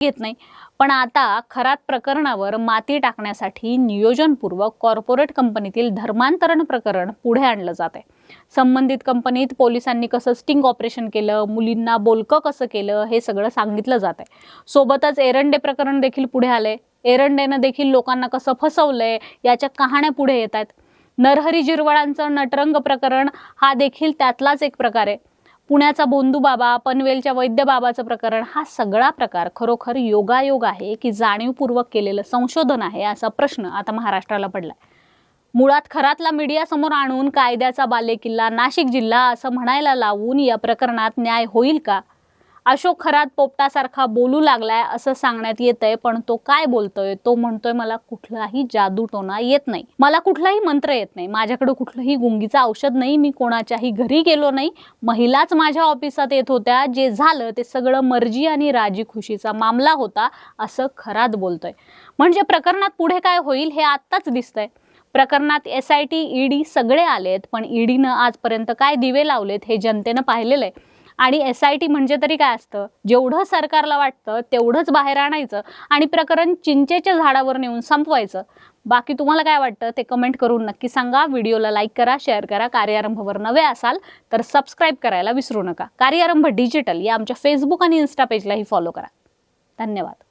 घेत नाही। पण आता खरात प्रकरणावर माती टाकण्यासाठी नियोजनपूर्वक कॉर्पोरेट कंपनीतील धर्मांतरण प्रकरण पुढे आणलं जात आहे। संबंधित कंपनीत पोलिसांनी कसं स्टिंग ऑपरेशन केलं, मुलींना बोलकं कसं केलं, हे सगळं सांगितलं जात आहे। सोबतच एरंडे प्रकरण देखील पुढे आले। एरंडेनं देखील लोकांना कसं फसवलंय याच्या कहाण्या पुढे येत आहेत। नरहरी झिरवळांचं नटरंग प्रकरण हा देखील त्यातलाच एक प्रकार आहे। पुण्याचा बोंदू बाबा, पनवेलच्या वैद्य बाबाचं प्रकरण, हा सगळा प्रकार खरोखर योगायोग आहे की जाणीवपूर्वक केलेलं संशोधन आहे, असा प्रश्न आता महाराष्ट्राला पडलाय। मुळात खरातला मीडिया समोर आणून कायद्याचा बालेकिल्ला नाशिक जिल्हा असं म्हणायला लावून या प्रकरणात न्याय होईल का? अशोक खरात पोपटासारखा बोलू लागलाय असं सांगण्यात येतंय, पण तो काय बोलतोय? तो म्हणतोय मला कुठलाही जादूटोना येत नाही, मला कुठलाही मंत्र येत नाही, माझ्याकडे कुठलंही गुंगीचं औषध नाही, मी कोणाच्याही घरी गेलो नाही, महिलाच माझ्या ऑफिसात येत होत्या, जे झालं ते सगळं मर्जी आणि राजी खुशीचा मामला होता, असं खरात बोलतोय। म्हणजे प्रकरणात पुढे काय होईल हे आत्ताच दिसतंय। प्रकरणात SIT, ED सगळे आलेत, पण EDनं आजपर्यंत काय दिवे लावलेत हे जनतेनं पाहिलेलं आहे। आणि SIT म्हणजे तरी काय असतं? जेवढं सरकारला वाटतं तेवढंच बाहेर आणायचं आणि प्रकरण चिंचेच्या झाडावर नेऊन संपवायचं। बाकी तुम्हाला काय वाटतं ते कमेंट करून नक्की सांगा। व्हिडिओला लाईक करा, शेअर करा। कार्यारंभवर नवे असाल तर सबस्क्राईब करायला विसरू नका। कार्यारंभ डिजिटल या आमच्या फेसबुक आणि इन्स्टा पेजलाही फॉलो करा। धन्यवाद।